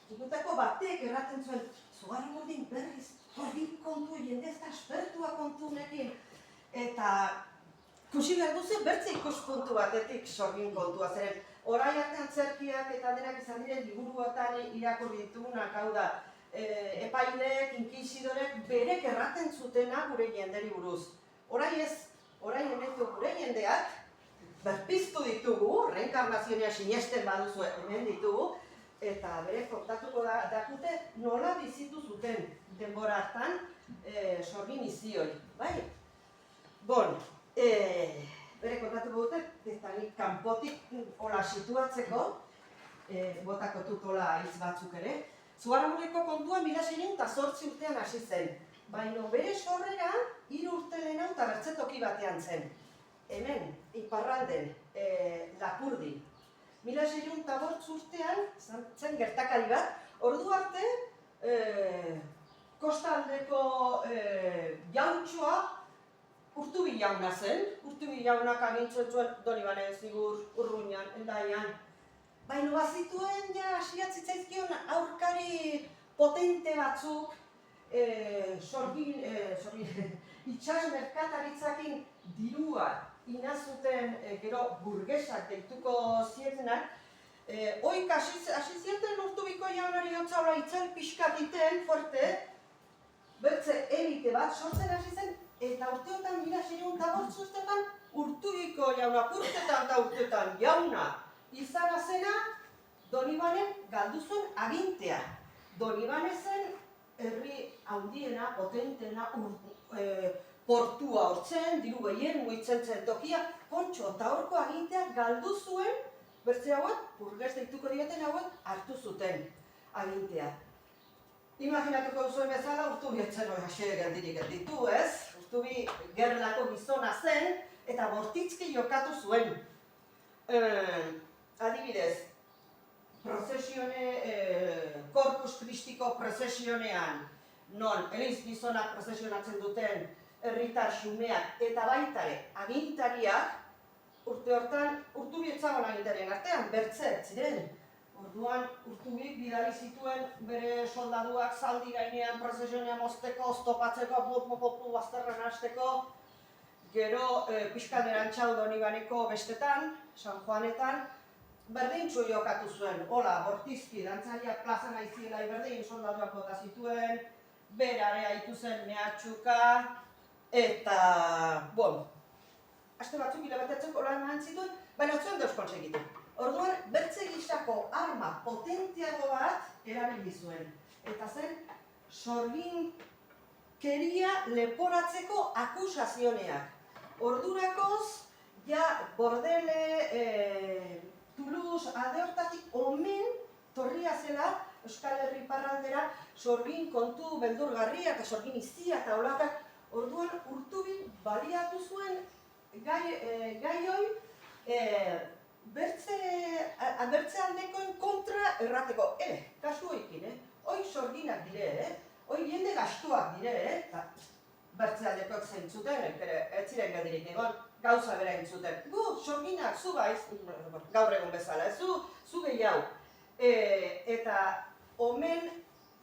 Ikutako batek erraten zuen, zugarri mundin berriz, hori kontu, jende ez da aspertua kontunekin. Eta kusi behar duzu bertze ikuspuntu batetik sorgin kontua zeren. Orai artean zerkiak eta denak izan diren liburuetan irakurri ditugunak, hau da, epaileek, inkisidorek berek erraten zutena gure jenderi buruz. Orai ez, orai hementu gure jendeak, berpiztu ditugu, reenkarnazionea sinesten baduzu hemen ditugu, eta bere kontatuko dakute nola bizitu zuten denbora hartan sorgin izioi, bai? Bon, bere kontatuko dute, eta nik kanpotik hola situatzeko, botako tutola hitz batzuk ere, Zugarramurdiko kontua 1608 urtean hasi zen, baina bere sorrera 3 urte lehenago eta bertzetoki batean zen. Hemen, iparralden, Lapurdi. 1608 urtean zen gertakari bat, ordu arte kostaldeko jauntxoa Urtubi jauna zen. Urtubi jaunak agintzen zuen Donibanen, Zigur, Urruñan, Hendaian. Baina bazituen ja hasiatzitzaizkion aurkari potente batzuk itsas merkataritzakin dirua inazuten gero burgesak deituko zietenak, oik hasi zieten Urtubiko jaunari hotza itzal pixka diten fuerte, bertze elite bat sortzen hasi zen, eta urteotan 1608 urtetan Urtubiko jaunak urtetan eta urtetan jauna izan zena Donibanen galdu zuen agintea. Donibane zen herri handiena, potentena, portua hortzen, diru gehien mugitzen zen tokia, kontxo eta horko agintea galdu zuen bertze hauek, burges deituko dioten hauek, hartu zuten agintea. Imaginatuko duzuen bezala, Urtubi etzen hori hasi geldirik gelditu, ez? Urtubi gerlako gizona zen, eta bortitzki jokatu zuen. Adibidez, Corpus Christiko prozesionean, non eliz gizonak prozesionatzen duten herritar xumeak eta baitare agintariak, urte hortan, Urtubi etzagon agintarien artean, bertze ziren. Orduan, Urtubik bidali zituen bere soldaduak zaldi gainean prozesionean mozteko, oztopatzeko, popu bazterran hasteko, gero Piskalderan txaudon ibaneko bestetan, San Juanetan, berdintxu jokatu zuen, hola, bortizki, dantzariak plazan aiziela berdin soldaduak bota zituen, berare haitu zen mehatxuka, eta, bon, aste batzuk hilabetetzeko lan eman zituen, baina zuen deus konsegitu. Orduan, bertze gisako arma potentiago bat erabili zuen. Eta zen, sorginkeria leporatzeko akusazioneak. Ordurakoz, ja, Bordele, Toulouse, alde hortatik omen torria zela Euskal Herri parraldera sorgin kontu beldurgarria eta sorgin izia eta olakak. Orduan, Urtubi baliatu zuen gai hoi bertze aldekoen kontra errateko. Kasu hoikin, hoi sorginak dire, hoi jende gastuak dire, eta bertze aldekoak zeintzuten, ez ziren geldirik egon, gauza bera entzuten. Gu, sorginak, zu baiz, gaur egun bezala, zu gehiago. Eta omen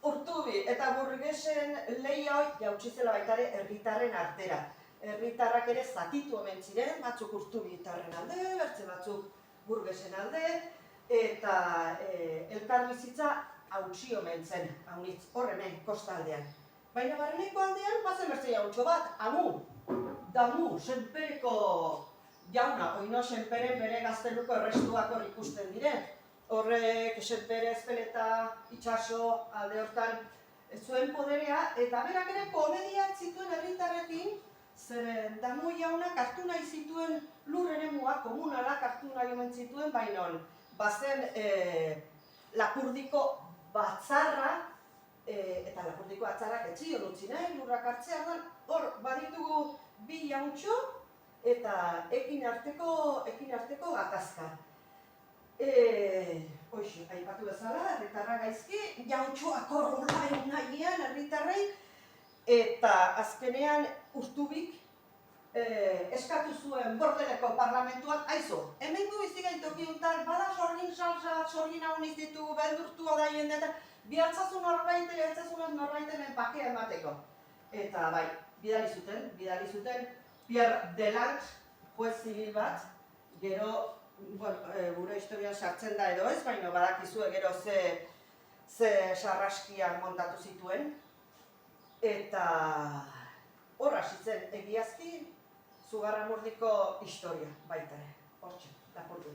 Urtubi eta burgesen lehia hoi jautxizela baitare herritarren artera. Herritarrak ere zatitu omen ziren, batzuk Urtubitarren alde, bertze batzuk burgesen alde, eta elkarbizitza hautsi omen zen, haunitz, horremen, kostaldean. Baina barreneko aldean, bazen bertze jauntxo bat, amu, damu, senpereko jauna, oino senperen bere gazteluko errestuak hor ikusten dire. Horrek, senpere, ezpeleta, itxaso, alde hortan, zuen poderea, eta berak ere komediak zituen herritarrekin, zeren damu jaunak hartu nahi zituen lur eremua, komunalak hartu nahi omen zituen, baina bazen Lapurdiko batzarra, eta Lapurdiko batzarrak etzion utzi nahi, lurrak hartzea, hor baditugu bi jauntxo eta ekin arteko gatazka. Hoxe, aipatu bezala, herritarra gaizki, jauntxoak horrela nahian herritarrei, eta azkenean Urtubik eskatu zuen Bordeleko parlamentuan, aizu, hemen du izigain tokiuntan, bada sorgin salsa, sorgin hauniz ditugu, beldurtua da jende, eta bihartzazu norbaite, norbaitenen pakea emateko. Eta bai, bidali zuten, Pierre Delange, juez zibil bat, gero, gure historian sartzen da edo ez, baina badakizue gero ze sarraskiak montatu zituen, eta hor hasi zen egiazki Zugarramurdiko historia baita ere, hortxe, Lapurdi.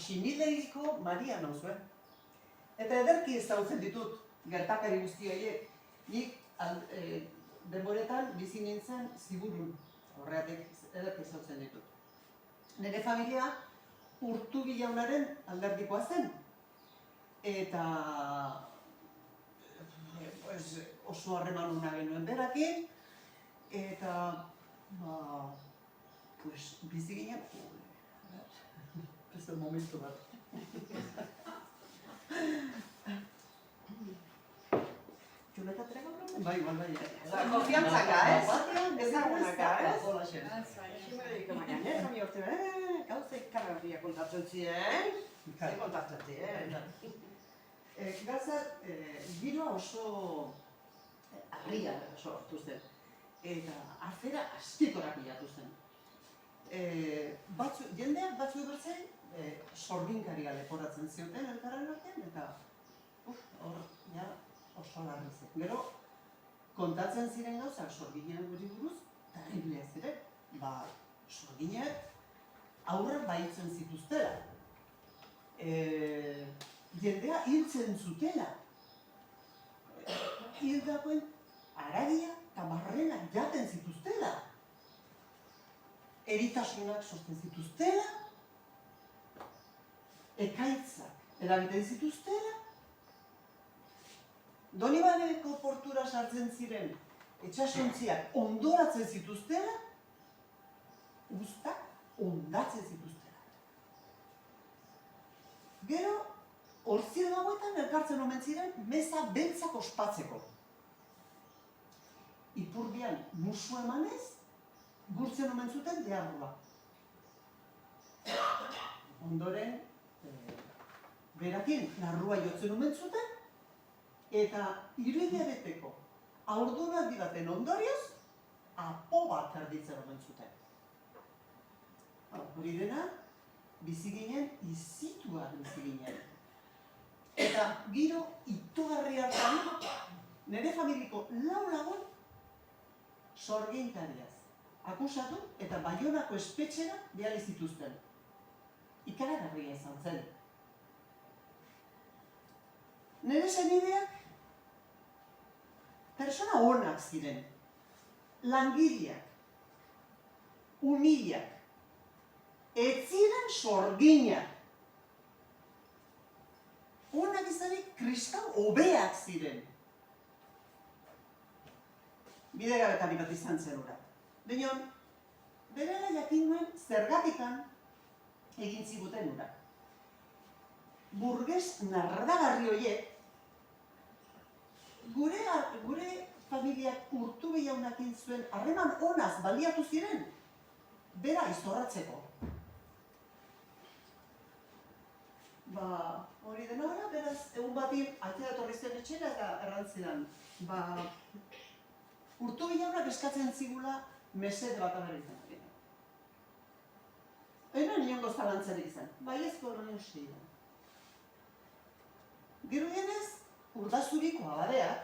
Xinideiko Maria nauzue. Eta ederki ezagutzen ditut gertakari guzti horiek. Nik denboretan bizi nintzen Ziburun, horregatik ederki ezagutzen ditut. Nire familia Urtubi jaunaren alderdikoa zen. Eta oso harreman ona genuen berakin, eta bizi ginen, ez da momentu bat. Txuletatera gaur? Bai, bai. Konfiantzaka, ez? Ezagunaka, ez? Hola, xer. Ximeriko maianen, hori horte, gauzek karrabia kontatzen ziren. Zer kontatzen ziren. Gauzak, giroa oso argia sortu zen. Eta afera askikorak bilatu zen. Jendeak batzu bertzen sorginkaria leporatzen zioten elkarren artean, eta hor, ja, oso larri zen. Gero, kontatzen ziren gauzak sorginean guri buruz, terriblea ziren. Sorgineak aurrak baitzen zituztela. Jendea hiltzen zutela. Hildakoen haragia eta barrenak jaten zituztela. Eritasunak sortzen zituztela, ekaitzak eragiten zituztela, Donibaneko portura sartzen ziren etxasontziak ondoratzen zituztela, uztak ondatzen zituztela. Gero, ortzien hauetan elkartzen omen ziren meza beltzak ospatzeko. Ipurdian musu emanez, gurtzen omen zuten deabua. Ondoren, berakin larrua jotzen omen zuten, eta 3 hilabeteko haurdunaldi baten ondorioz, apo bat erditzen omen zuten. Hori dena, bizi ginen, izituak bizi ginen. Eta giro itogarri hartan, nire familiko 4 lagun sorgintariaz akusatu eta Baionako espetxera bidali zituzten. Ikaragarria izan zen. Nire senideak persona onak ziren, langileak, umilak, ez ziren sorginak. Onak izanik kristau hobeak ziren. Bidegabetari bat izan zen hura. Baina, berela jakin nuen zergatikan egin ziguten hura. Burges nardagarri horiek, gure familiak Urtube jaunakin zuen harreman onaz baliatu ziren, bera izorratzeko. Hori dena hori, beraz, egun batin atera etorri zen etxera eta errantzidan. Urtube jaunak eskatzen zigula mesede bat agarri izan. Ena niongo zalantzarik izan, baiezko horren uste dira. Gero genez, Urdazubiko abadeak,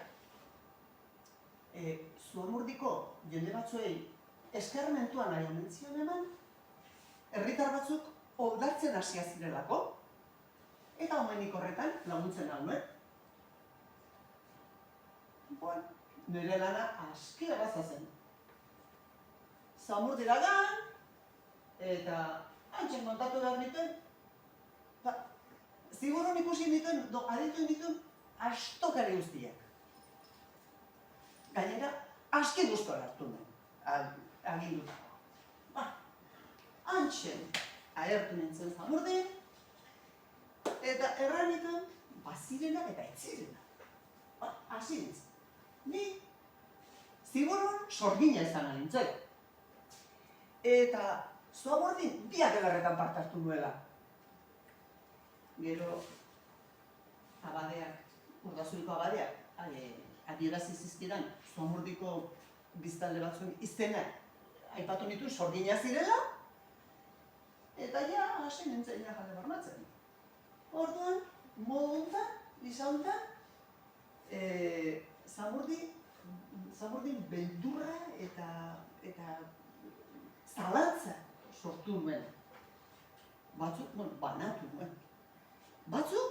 Zuamurdiko jende batzuei eskarmentuan nahi omentzion eman, herritar batzuk oldartzen hasia zirelako, eta omenik horretan laguntzen hau nuen. Nire lana aski erraza zen. Zuamurdira gan, eta hantxen kontatu behar nituen, zigurron ikusi nituen, aditu nituen, astokari guztiak. Gainera, aski guztora hartu nuen, agindutako. Hantxen, ahertu nintzen Zuamurdin, eta erran nituen, bazirenak eta etzirenak. Hasi nintzen. Ni, zigurron sorgina izan nintzen. Eta Zuamurdin biak egarretan parte hartu nuela. Gero, abadeak, Urdazubiko abadeak, adierazi zizkidan, Zuamurdiko biztanle batzuen izenak aipatu nituen sorgina zirela, eta ja, hasi nintzen jale barmatzen. Orduan, modu honetan, gisa honetan, Zuamurdin beldurra eta zalantza sortu nuen. Batzuk, banatu nuen. Batzuk,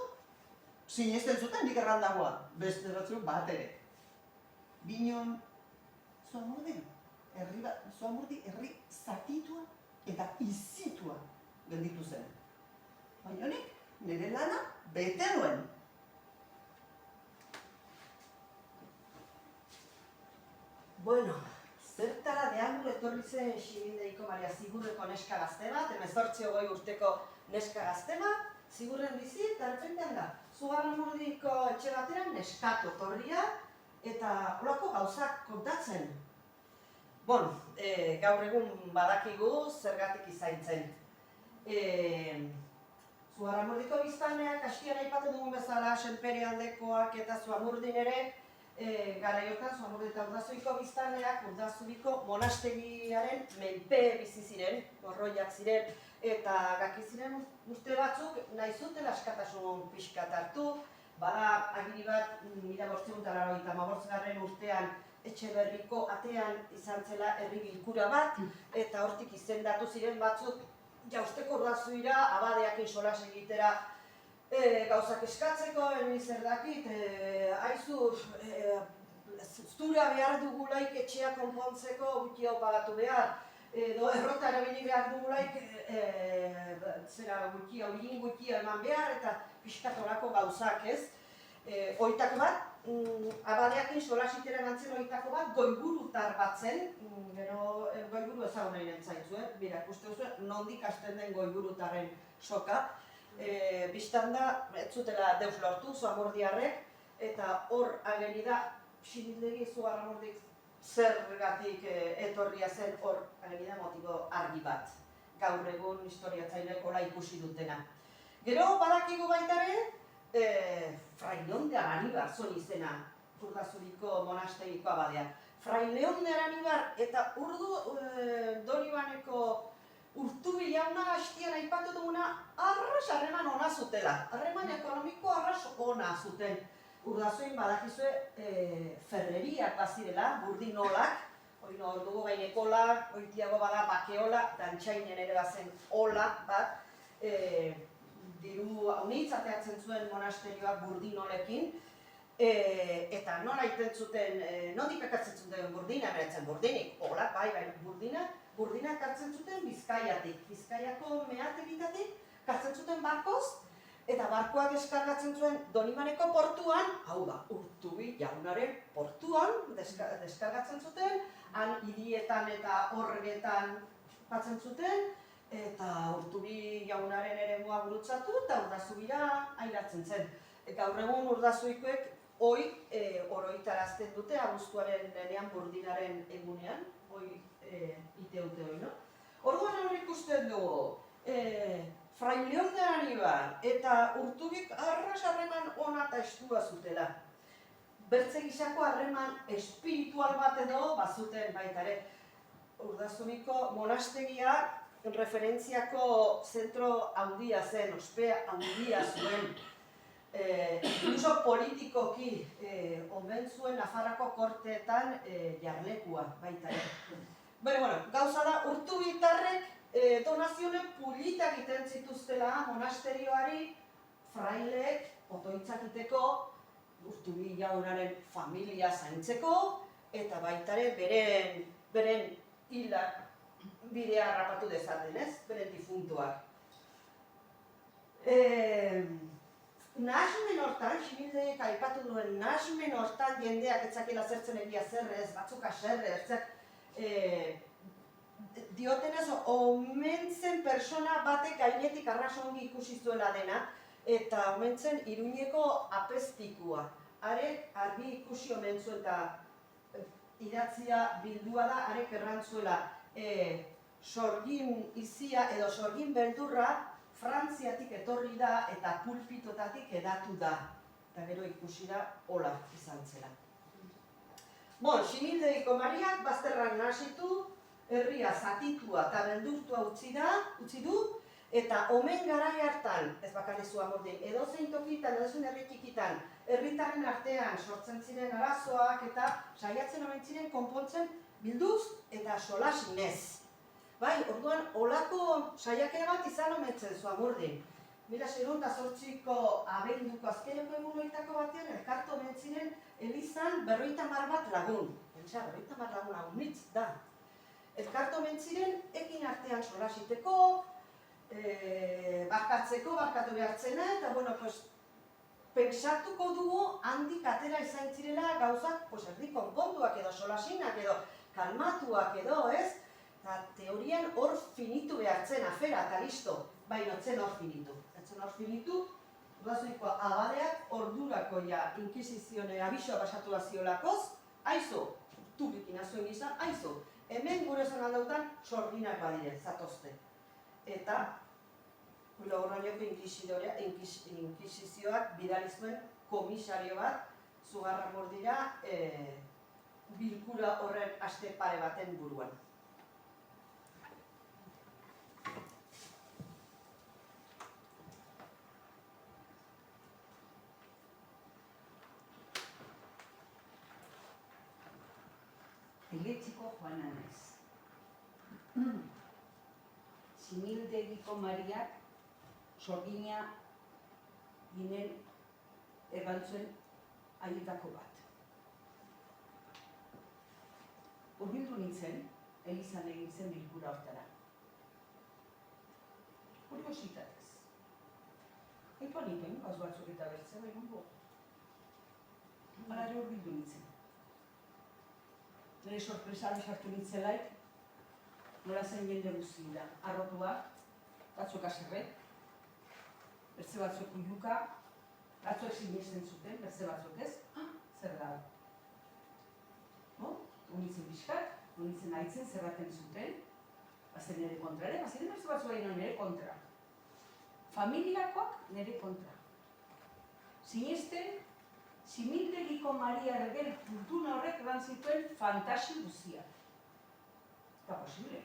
sinesten zuten nik errandagoa, beste batzuk bat ere. Binon, Zuamurdi herri zatitua eta izitua gelditu zen. Baina nik, nire lana bete nuen. Bueno, zertara deandu etorri zen Ximindeiko Maria Zigurreko neska gazte bat, 18 urteko neska gazte bat, Zigurren bizi, eta erpentean da, Zugarramurdiko etxe bateran neskatu etorria, eta horako gauzak kontatzen. Bon, gaur egun badakigu zergatik izaintzen. Zugarramurdiko biztanleak, askian aipatzen dugun bezala, Senpere aldekoak eta Zuamurdin ere, garaiotan Zuamurdi eta Urdazubiko biztanleak, Urdazubiko monastegiaren menpe bizi ziren, morroiak ziren, eta gaki ziren uste batzuk nahi zuten askatasun pixkat hartu, bada agiri bat 1585 urtean Etxeberriko atean izan zela herri bilkura bat, eta hortik izendatu ziren batzuk jausteko Urdazubira, abadeakin solas egitera gauzak eskatzeko, zer dakit, aizu haustura behar dugulaik etxea konpontzeko wikio pagatu behar, edo errota erabili behar dugulaik wikio eman behar, eta pixkatorako gauzak ez. Hoitako bat, abadeakin solasitera gantzen hoitako bat, goiburutar bat zen, gero goiburu ezagun nahi nentzaitzu, bera, ikuste duzu, nondik hasten den goiburutarren soka. Bistan da, ez zutela deus lortu, Zuamurdiarrek, eta hor ageri da, Ximildegi Zugarramurdik zergatik etorria zen hor ageri da motibo argi bat. Gaur egun historiatzaileek hola ikusi dutena. Gero, badakigu baitare, Fray León de Aranibar zuen izena, Urdazuriko monastegiko abadea. Fray León de Aranibar eta Donibaneko Urtubi jauna hastian aipatu duguna arras harreman ona zutela. Harreman ekonomiko arras ona zuten. Urdazuin badakizue ferreriak bazirela, burdinolak, hor dugu bainekola, oitiago bada bakeola, dantxainen ere bazen ola bat, diru haunitzateatzen zuen monasterioak burdinolekin, eta nola iten zuten, nondik ekartzen zuten burdina, beretzen burdinik, ola, bai, burdina ekartzen zuten Bizkaiatik, Bizkaiako meategitatik, ekartzen zuten barkoz, eta barkoak deskargatzen zuen Donibaneko portuan, hau da, Urtubi jaunaren portuan deskargatzen zuten, han hirietan eta horregetan batzen zuten, eta Urtubi jaunaren eremua gurutzatu eta Urdazubira airatzen zen. Gaur egun Urdazuikoek oroitarazten dute abuztuaren lehenean burdinaren egunean, iteute hoi, no? Orduan hor ikusten dugu, Fray León de Aranibar eta Urtubik arras harreman ona eta estua zutela. Bertze gisako harreman espiritual bat edo bazuten baitare. Urdazubiko monastegia referentziako zentro handia zen, ospea handia zuen. Incluso politikoki omen zuen Nafarrako korteetan jarlekua baitare. Bueno, gauza da, Urtubitarrek donazioen pulitak iten zituztela monasterioari, fraileek otoitzakiteko, Urtubi jaunaren familia zaintzeko, eta baitare beren hilak bidea harrapatu dezaten, ez? Beren difuntuak. Nahasmen hortan, Ximildeek aipatu duen nahasmen hortan jendeak etzakela zertzen egia zerrez, batzuk aserre, diotenez, omentzen persona batek gainetik arrasongi ikusi zuela dena, eta omentzen Iruñeko apezpikua. Arek argi ikusi omentzu eta idatzia bildua da, arek errantzuela sorgin izia edo sorgin beldurra Frantziatik etorri da eta pulpitotatik edatu da. Eta gero ikusi da hola izan zela. Ximildeiko Mariak bazterrak nahasitu, herria zatitua eta beldurtua utzi du, eta omen garai hartan, ez bakarrik Zuamurdin, edozein tokitan, edozein herritikitan, herritarren artean sortzen ziren arazoak eta saiatzen omen ziren konpontzen bilduz eta solasinez. Bai, orduan, olako saiakera bat izan omentzen Zuamurdin. 1908ko abenduko azkeneko egunoitako batean, elkartu omen ziren elizan 50 bat lagun. Pentsa, 50 lagun haunitz da. Elkartu omen ziren, ekin artean solasiteko, barkatu behartzena, eta pentsatuko dugu handik atera izan zirela gauzak, erdi konpontuak edo solasinak edo kalmatuak edo, ez? Eta teorian hor finitu behartzen afera eta listo, baina etzen hor finitu. Etzen hor finitu, Urdazuiko abadeak ordurako ja inkisizione abisoa pasatu baziolakoz, aizu, Urtubikin azuen izan, aizu, hemen gure zen aldautan sorginak badire, zatozte. Eta Logroñoko inkisizioak bidali zuen komisario bat Zugarramurdira bilkura horren aste pare baten buruan. Eletxiko joan anez. Ximildegiko Mariak sorgina ginen ebantzuen aietako bat. hurbildu nintzen, Elizan egin zen bilkura hortara. Kuriositatez. Epa niten, gauz batzuk eta bertzea behin go. Hala hurbildu nintzen. Nire sorpresari sartu nintzelaik, nola zen jende guztia. Arrotuak, batzuk aserre, bertze batzuk uiuka, batzuek sinesten zuten, bertze batzuk ez, zer da. Unitzen pixkat, unitzen haitzen zerraten zuten, bazen nire kontra ere, bazen bertze batzuk baino nire kontra. Familiakoak nire kontra. Sinesten, Simildegiko Maria Ergel kultuna horrek lan zituen fantasi guztiak. Eta posible.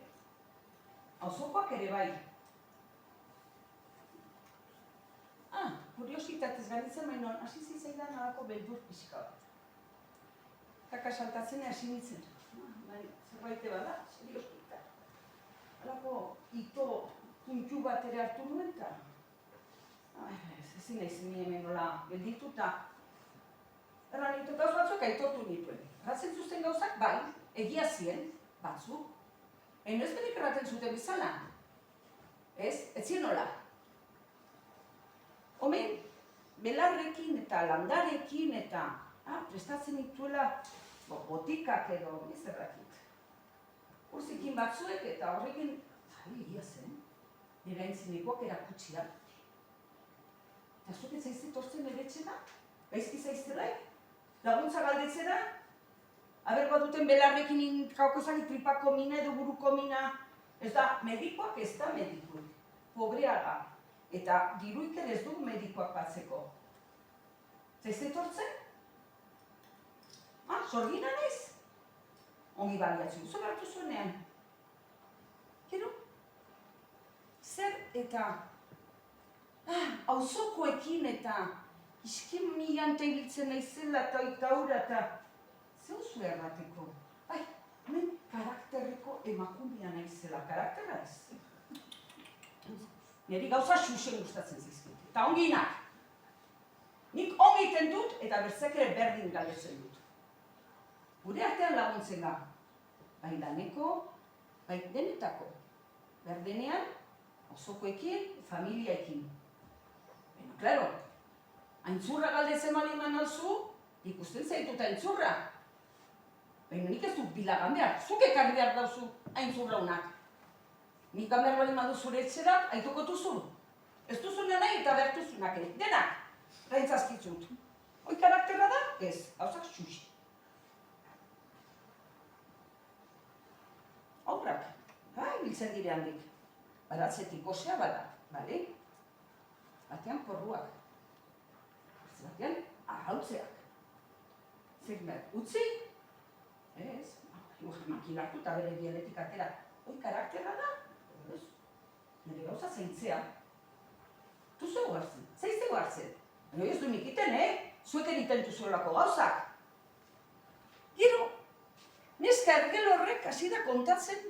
Auzokoak ere bai. Kuriositatez garitzen mainon, hasi zitzaidan alako beldur pixka bat. Kaka saltatzen hasi nintzen. Zerbaite bada, serioskita. Alako ito puntu bat ere hartu nuen eta ezin naiz ni hemen nola geldituta. Erran nintu gauz batzuk aitortu nituen. Erratzen zuzten gauzak, bai, egia zien, batzuk. Ez benik erraten zuten bizala. Ez zien nola. Homen, belarrekin eta landarekin eta prestatzen dituela botikak edo, ez errakit. Urzikin batzuek eta horrekin, egia zen, nire aintzinekoak erakutsiak. Eta zuket zaizte tortzen eretxena, gaizki zaiztelaik, laguntza galdetzera, aber baduten belarrekin kaukozak tripako mina edo buruko mina, ez da medikoak, ez da medikuik, pobrea da. Eta diruik ere ez dugu medikoak batzeko. Zaizte tortzen? Sorgina naiz? Ongi baliatzen, zo gartu zuenean. Gero? Zer eta auzokoekin eta iskin milan tegitzen naizela eta itaura eta zeu zu errateko? Hemen karakterreko emakumea naizela, karaktera ez. Neri gauza xuxen gustatzen zizkit. Eta onginak. Nik ongiten dut eta bertzek ere berdin galdetzen dut. Gure artean laguntzen da. Bai laneko, bai denetako. Berdenean, osokoekin, familiaekin. Baina, klaro, aintzurra galdetzen bali eman nauzu, ikusten zaitut aintzurra. Baina nik ez dut bilagan behar, zuk ekarri behar dauzu aintzurra unak. Nik gambehar bali madu zure etxerat, aituko duzu. Ez duzunean nahi eta bertuzunak ere. Denak, gaintzazkitzut. Hoi karakterra da? Ez, gauzak xuxi. Aurrak, biltzen dire handik. Baratzetik gozea bada, bale? Batean porruak. Batean arrautzeak. Zer behar, utzi? Ez, makilartu eta bere dialetik atera. Hoi karakterra da? Nire gauza zaintzea. Tu zeu hartzen, zaiztego hartzen. Baina ez du nik iten, Zuek egiten duzuelako gauzak. Gero, neska Ergel horrek hasi da kontatzen,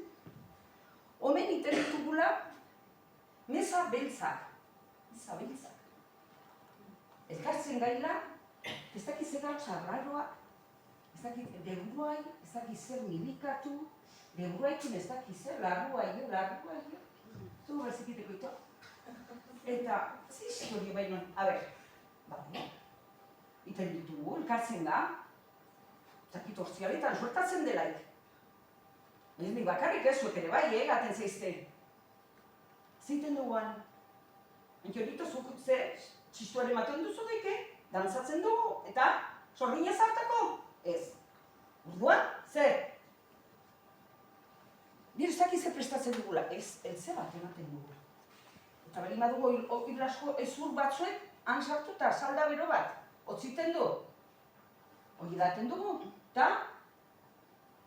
omen iten ditugula meza beltzak. Meza beltzak. Elkartzen gaila, ez dakit zer gauza arraroak, ez dakit deburuai, ez dakit zer milikatu, deburuaikin ez dakit zer, larruai. Zu berzikiteko ito. Eta, zi historia baino, iten ditugu, elkartzen da, zakit orzialetan suertatzen delaik. Ez nik bakarrik ez, zuek ere bai, gaten zaizte. Zeiten duguan, enkiorito zuk ze txistuare ematen duzu daike, dantzatzen dugu, eta sorgina zartako? Ez. Orduan, zer? Nire ez dakiz prestatzen dugula, ez eltze bat ematen dugu. Eta bali badugu irlasko ezur batzuek, han sartu eta salda bero bat, otziten du. Hori daten dugu, eta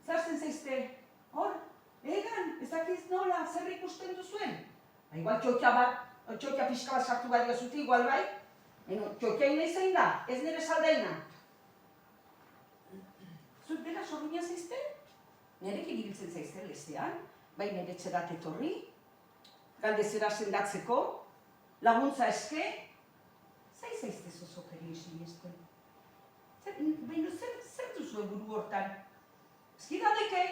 zartzen zaizte, hor, egan, ez dakiz nola, zer ikusten duzuen? Igual txokia pixka bat sartu bat diozute, igual bai, txokia ina izan da, ez nire saldaina. Zut dela sorgina zaizte? Nerekin ibiltzen zaizte lestean, bai nire txerat etorri, galdezera sendatzeko, laguntza eske, zaizte zozokeri sinesten. Baina zer duzu buru hortan? ezki gadeke.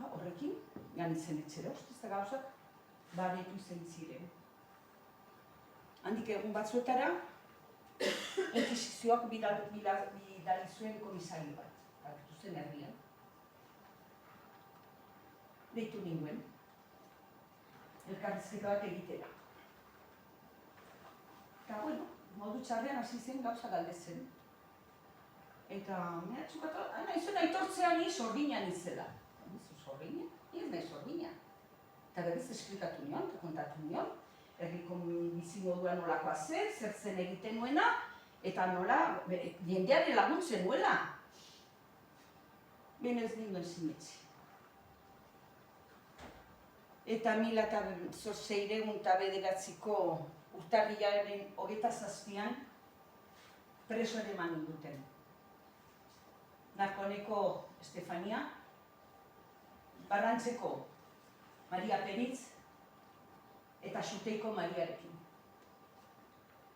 Horrekin, janitzen etxera, ustez gauzak, baretu izan ziren. Handik egun batzuetara, inkisizioak bidali zuen komisario bat, hartu zen herrian. Deitu ninguen, elkarrizketa bat egitera. Eta, bueno, modu txarrean hasi zen gauza galdetzen. Eta, mehatxukatu, nahizen aitortzea ni sordina nintzela. Nizu sordina? Ni ez nahi sordina. Eta berriz esplikatu nion, eta kontatu nion, herriko bizi modua nolakoa zen, zer zen egiten nuena, eta nola, jendearen laguntzen nuela. Ben ez ninduen sinetxe. Eta 1609ko urtarrilaren 27an presoen eman duten. Narkoneko Estefania, Barrantzeko Maria Peritz eta Xuteiko Mariarekin.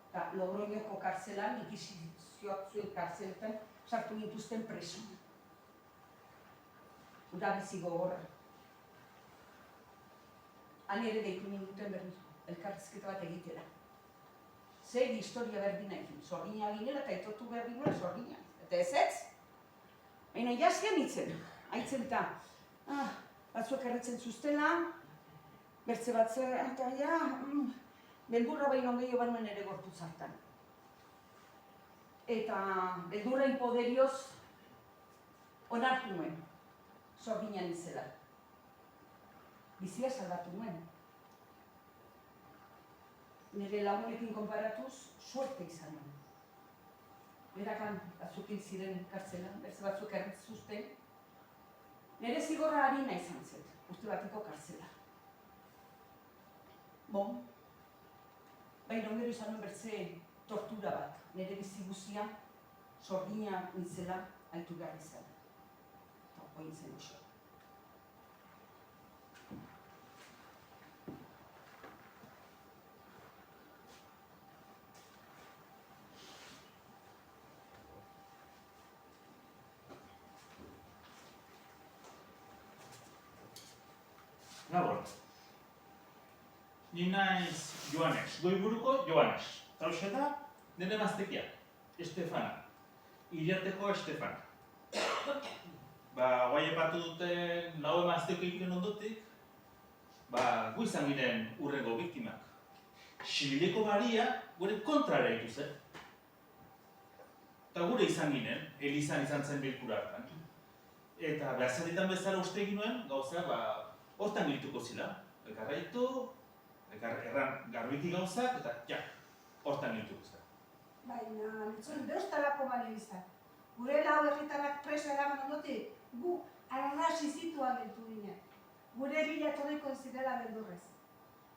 Eta Logroñoko kartzelan, inkisizioak zuen kartzeletan, sartu gintuzten preso. Ura bizi gogorra. Han ere deitu ninduten berri, elkarrizketa bat egitera. Zer historia berdinaekin, sordina ginela eta etortu berri nuen sordina. Eta ez? Baina jazkian nintzen, haitzen eta batzuek erretzen zuztela, bertze batzea, eta beldurra baino gehiago banuen ere gorputz hartan. Eta beldurrain poderioz onartu nuen, sordina nintzela. Bizia salbatu nuen. Nire lagunekin konparatuz, suerte izan nuen. Berakan batzuk hil ziren kartzelan, bertze batzuk erretz zuzten. Nire zigorra harina izan zen, urte bateko kartzela. Bon, baina ongero izan nuen bertze tortura bat. Nire bizi guzia, sordina nintzela aitu behar izan. Eta hori zen oso. Gabon. Ni naiz Joanes, Goiburuko Joanes. Eta hoxe da, nire maztekia, Estefana. Iriarteko Estefana. Guai epatu duten lau emazteko iken ondotik, gu izan giren urrengo biktimak. Xibileko Maria gure kontrara ditu zen. Eta gure izan ginen, Elizan izan zen bilkura hartan. Eta behar bezala uste egin nuen, gauza, hortan gilituko zila. Elkarraitu, erran garbiti gauzak, eta hortan gilituko zila. Baina, nitzuen deustarako bali izan. Gure lau herritarrak preso eraman ondotik, gu arrasi zituan geltu ginen. Gure bila etorriko zirela beldurrez.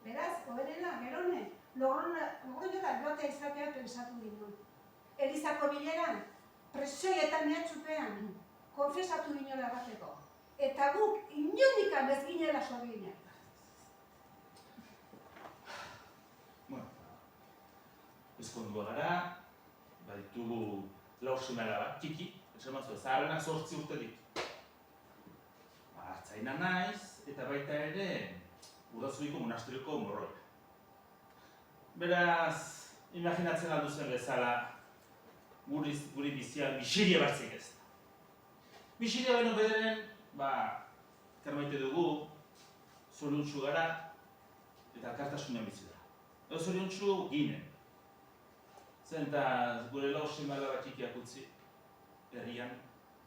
Beraz, oberena, gerone, Logroñora joatea izatea pensatu ginen. Elizako bileran, presoi eta mehatxupean, konfesatu ginen errateko. Eta guk inondikan ez ginela sorginak. Bueno, ezkondua gara, baditugu lau semela bat, txiki, esan mazua, zaharrenak 8 urterik. Artzaina naiz, eta baita ere, Urdazubiko monasterioko morroia. Beraz, imaginatzen alduzen bezala, guri bizia bisiria batzik ez da. Bisiria baino bederen, termaite dugu, zoriontsu gara, eta elkartasunean bizi da. Edo zoriontsu ginen. Zen eta gure lau semala bat txikiak utzi, herrian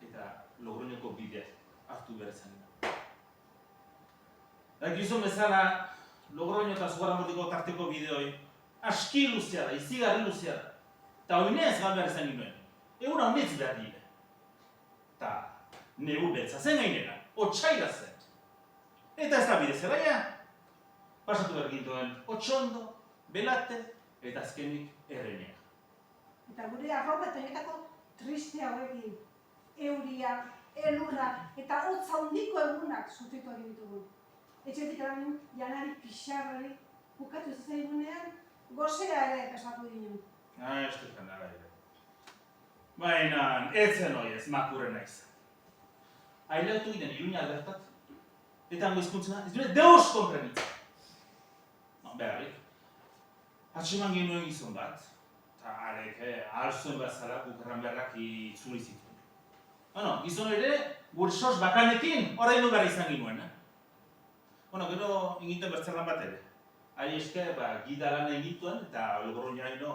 eta Logroñoko bidea hartu behar izan dira. Gizon bezala, Logroño eta Zugarramurdiko tarteko bideoi aski luzea da, izigarri luzea da. Eta oinez gan behar izan ginen, eguna honetz behar dira. Eta negu betza zen gainera, otxaila zen. Eta ez da bide zeraia, pasatu behar gintuen otxondo, belate eta azkenik errenea. Eta gure arropetenetako triste hauekin, euria, elurra eta hotz handiko egunak sufritu egin ditugu. Etxetik eramin janari pixarrari bukatu ez zaigunean, gozea ere pasatu ginen. Estefan, ere. Baina, ez zen hori ez makurren naiz. ailatu ginen Iruña albertat, eta hango hizkuntzena, ez dure deus konprenitzen. Beharrik, atseman genuen gizon bat, eta arek, ahal zuen bezala guk erran beharrak itzuli zituen. Gizon ere, gure sos bakanekin oraindu behar izan ginuen. Gero ingiten bertzerlan bat ere. Hai esker, gida lan egituen eta Logroñoraino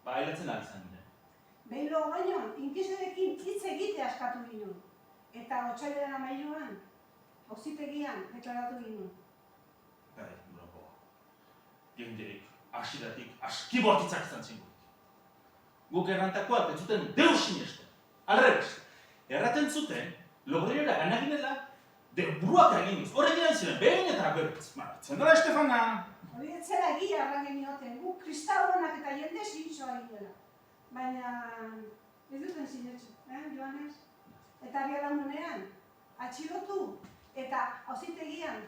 ailetzen ari izan ginen. Behin Logroñon, inkisorekin hitz egite askatu ginen. Eta otsailaren 13an, auzitegian deklaratu ginen. Jenderik, asiratik, aski bortitzak izan zingurik. Guk errantakoak ez zuten deus sinesten. Alrebes, erraten zuten, Logroñora ganaginela, buruak egin iz. Horrek egin ziren, behin eta berriz. Zendara, Estefana! Hori ez zela egia erran genioten, guk kristauanak eta jende zintzoa ginela. Baina ez duten sinetxu, Joanes? Eta biharamunean, atxilotu eta auzitegian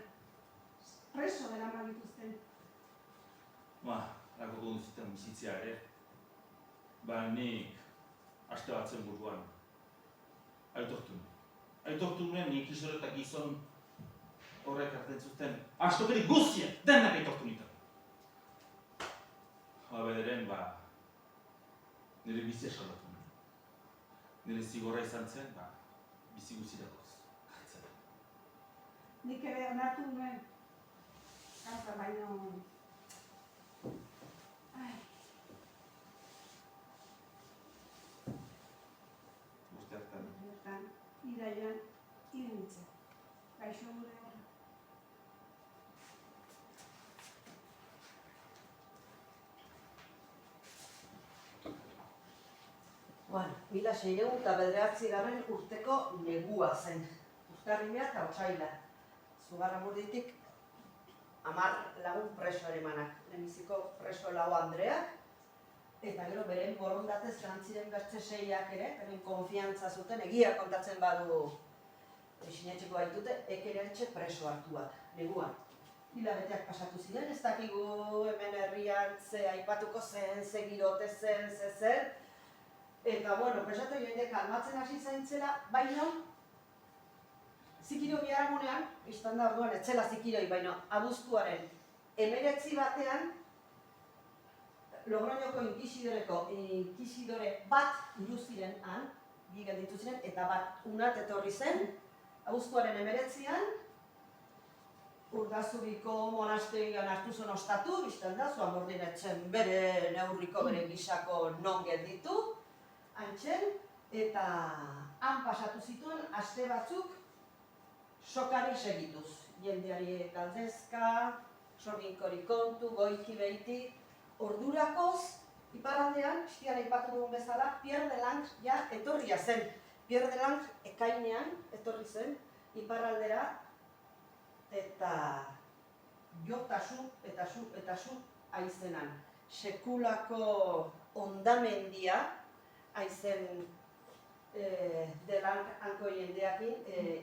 preso eraman dituzten. Lako gonduziten bizitzea ere. Nik aste batzen buruan. Aitortu nuen nik izoretak gizon horrek hartzen zuten. Astokeri guztien, denak aitortu nitan. Bederen, nire bizia salatu nuen. Nire zigorra izan zen, bizi guztirakoz. Nik ere onartu nuen. Gauza baino... Iraian, iruditzen. Gaixo gure horra. Mila 609 urteko negua zen. Uztarrina eta otsaila. Zugarramurditik 10 lagun preso eremanak. Lehenbiziko preso lau Andreak, eta gero beren borondatez jantziren bertze seiak ere, beren konfiantza zuten, egia kontatzen badu sinetxeko baitute, ekeretxe preso hartuak, neguan. Hilabeteak pasatu ziren, ez dakigu hemen herrian ze aipatuko zen, ze girote zen, ze zer. Eta, pesatu jendek almatzen hasi zaintzela, baina zikiro biharamunean, izan da orduan, etzela zikiroi, baina abuztuaren 19 batean, Logroñoko inkisidore bat hiru ziren han, bi gelditu ziren, eta bat unat etorri zen, abuztuaren 19an, Urdazubiko monastegian hartu zen ostatu, biztan da, Zuamurdinetzen bere neurriko bere gisako non gelditu, antxen, eta han pasatu zituen aste batzuk sokari segituz. Jendeari galdezka, sorginkori kontu, goiti behiti, ordurakoz, iparraldean, istiara ipatu dugun bezala, Pierre de Lange ja etorria zen. Pierre de Lange ekainean etorri zen, iparraldera, eta jotasu eta su aizenan. Sekulako ondamendia aizen de Lange hanko jendeakin,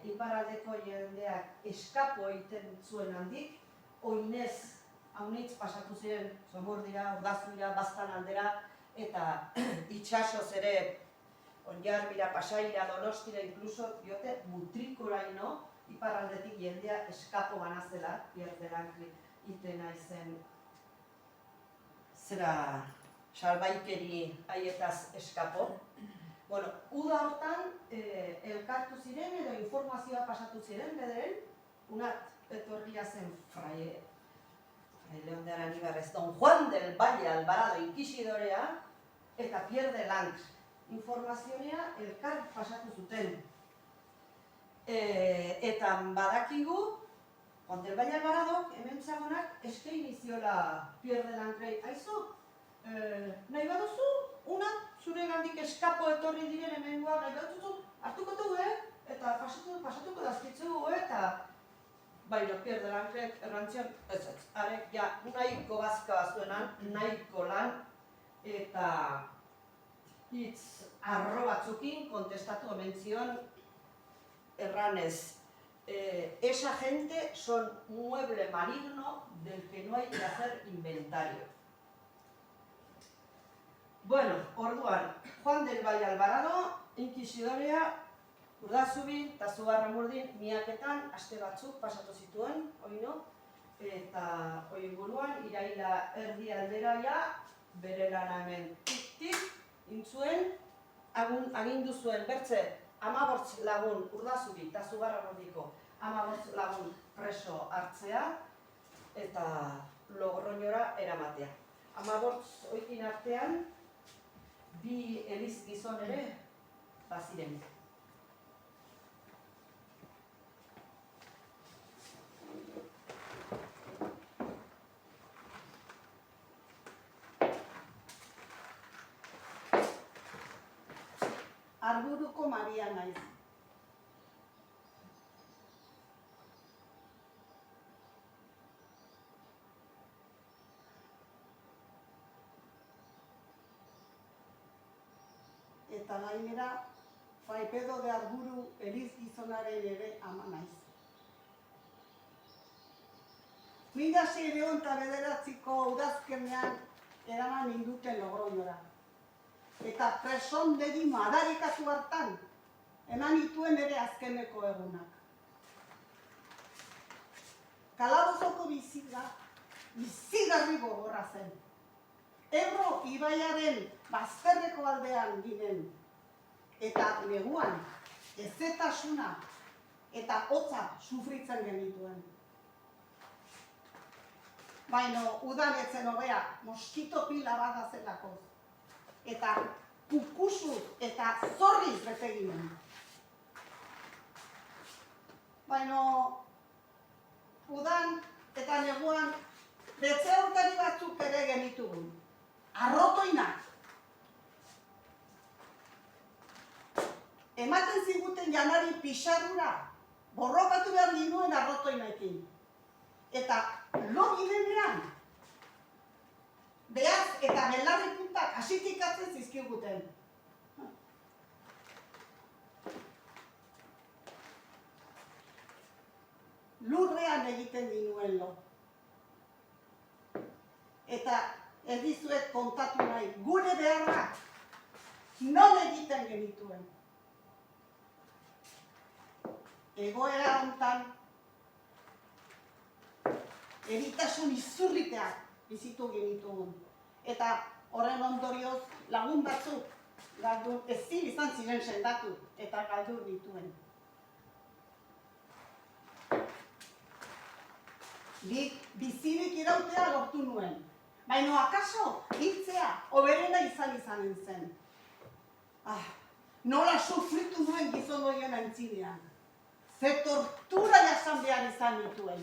iparraldeko jendeak eskapo egiten zuen handik, oinez haunitz pasatu ziren Zomordira, Urdazubira, Baztan aldera, eta itxasoz ere Onjarbira, Pasaira, Donostira, inkluso diote Mutrikuraino, iparraldetik jendea eskapo ganazela, Pierre de Lange itena izen zera salbaikeri haietaz eskapo. Uda hortan elkartu ziren edo informazioa pasatu ziren, bederen, unat etorria zen Fray León de Araníbarrez, Don Juan del Valle Alvarado inkisidorea eta Pierre de Lange informazionea elkar pasatu zuten. Eta badakigu, Juan del Valle Alvaradok hemen txagonak eskaini ziola Pierre de Lange, aizu, nahi baduzu, unat zure gandik eskapo etorri diren hemengoa, nahi baduzu, hartuko dugu, eta pasatuko dazkitzu, eta baina Pierre de Lange errantzion, ez, arek ja nahiko bazka bazuenan, nahiko lan, eta hitz arro batzukin kontestatu omen zion erranez. Esa gente son mueble maligno del que no hay que hacer inventario. Orduan, Juan del Valle Alvarado, inkisidorea, Urdazubi eta Zugarramurdin miaketan aste batzuk pasatu zituen, oino, eta hori buruan, iraila erdi aldera ja, bere lana hemen tik-tik intzuen, agindu zuen bertze 15 lagun Urdazubi eta Zugarramurdiko 15 lagun preso hartzea eta Logroñora eramatea. 15 oikin artean, 2 eliz gizon ere baziren. Arburuko Maria naiz. Eta gainera, Fray Pedro de Arburu eliz gizonaren ere ama naiz. 1609ko udazkenean eraman ninduten Logroñora. Eta presondegi madarikatu hartan, eman dituen ere azkeneko egunak. Kalabozoko bizigarri gogorra zen. Ebro ibaiaren bazterreko aldean ginen, eta neguan ezetasuna eta hotza sufritzen genituen. Baina udan etzen hobea moskito pila bat zelako. Eta pukusu eta zorriz bete ginen. Baina udan eta neguan betze aurkari batzuk ere genitugun. Arrotoinak. Ematen ziguten janari pixadura, borrokatu behar ginuen arrotoinaekin. Eta lo ginenean, behaz eta belarri puntak asitikatzen zizkiguten. Lurrean egiten ginuen lo. Eta ez dizuet kontatu nahi, gure beharrak non egiten genituen. Egoera hontan, eritasun izurriteak bizitu genitugun. Eta horren ondorioz lagun batzuk ezin izan ziren sendatu eta galdur dituen. Nik bizirik irautea lortu nuen. Baina akaso hiltzea hoberena izanen zen. Nola sufritu nuen gizon horien aintzinean. Ze tortura jasan behar izan nituen.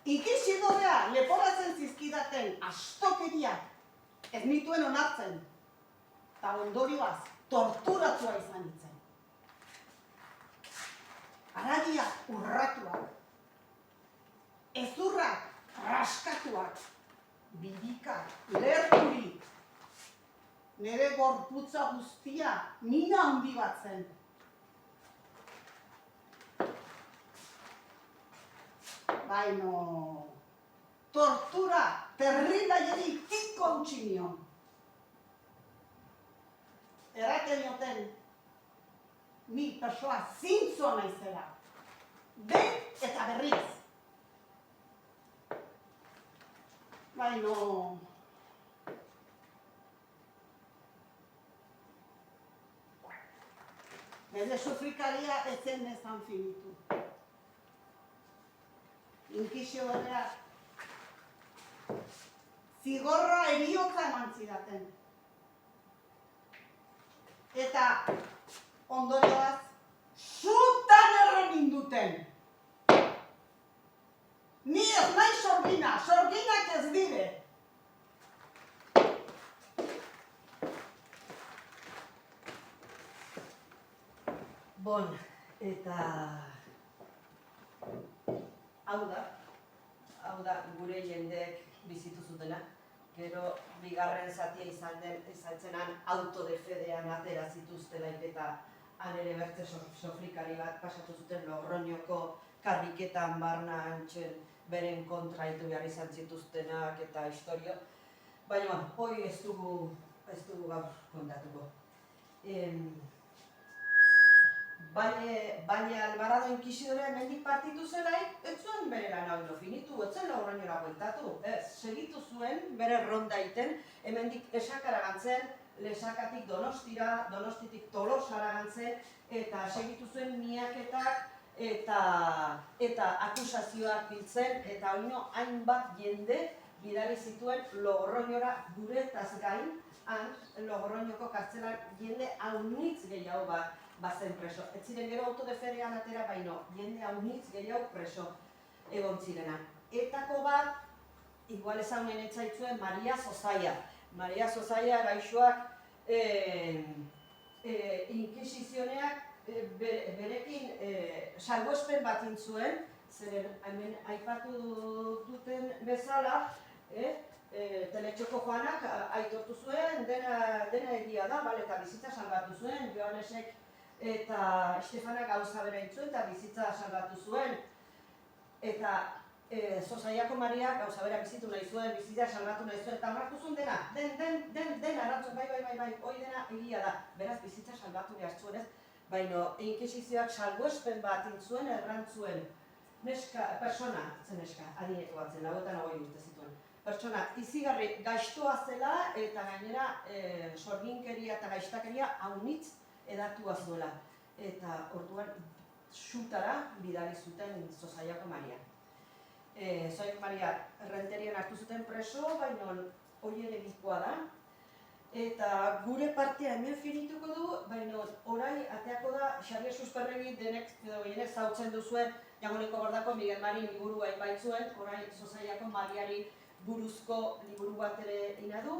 Inkisidorea leporatzen zizkidaten astokeriak ez nituen onartzen. Eta ondorioaz torturatua izan nintzen. Haragiak urratuak, ezurrak raskatuak, bidikak, lerturi, nire gorputza guztia mina handi bat zen. Baina, tortura terriblaieri tiko utzi nion. Erraten nioten, ni persoa zintzoa naizela. Ben eta berriz. Baina, nire sufrikaria ezen nezan finitu. Inkisidorea zigorra heriotza eman zidaten. Eta ondorioaz sutan erre ninduten. Ni ez nahi sorgina, sorginak ez dire. Bon, eta hau da gure jendeek bizitu zutena. Gero, bigarren zatia izan zenan autodefedean atera zituztelaik eta han ere bertze sofrikari bat pasatu zuten Logroñoko karriketan barna antxen beren kontraitu behar izan zituztenak eta historio. Baina, hori ez dugu gaur kontatuko. baina Alvarado inkisidore hemendik partitu zelaik, ez zuen bere lan hau finitu, ez zen Logroñora bueltatu. Segitu zuen bere ronda iten, hemendik Esakara gantzen, Lesakatik Donostira, Donostitik Tolosara gantzen, eta segitu zuen miaketak eta akusazioak biltzen, eta oino hainbat jende bidali zituen Logroñora guretaz gain, han Logroñoko kartzelan jende haunitz gehiago bazen preso. Ez ziren gero autodeferean atera baino, jende haunitz gehiago preso egon zirena. Etako bat, igual ezaunen etzaitzuen Maria Zozaia. Maria Zozaia gaixoak inkisizioneak berekin salbuespen bat intzuen, zeren hemen aipatu duten bezala, Teletxoko Joanak aitortu zuen, dena egia da, eta bizitza salbatu zuen, Joanesek eta Estefanak gauza bera intzuen eta bizitza salbatu zuen. Eta Zozaiako Maria gauza bera bizitu nahi zuen, bizitza salbatu nahi zuen, eta onartu zuen dena, dena erantzun, bai, hoi dena egia da, beraz bizitza salbatu behar zuen ez, baina inkisizioak salbuespen bat intzuen errantzuen, persona, zen neska, adineko bat zen, 29 urte zituen. Pertsona izigarri gaiztoa zela eta gainera sorginkeria eta gaiztakeria haunitz edatua zuela. Eta orduan xutara bidali zuten Zozaiako Maria. Zozaiako Maria Renterian hartu zuten preso, baina hori ere gizkoa da. Eta gure partea hemen finituko du, baina orai ateako da Xabier Susperregi denek edo gehienek zautzen duzuen Jagoneko Gordako Miguel Marin liburu baitzuen, orai Zozaiako Mariari buruzko liburu bat ere ina du,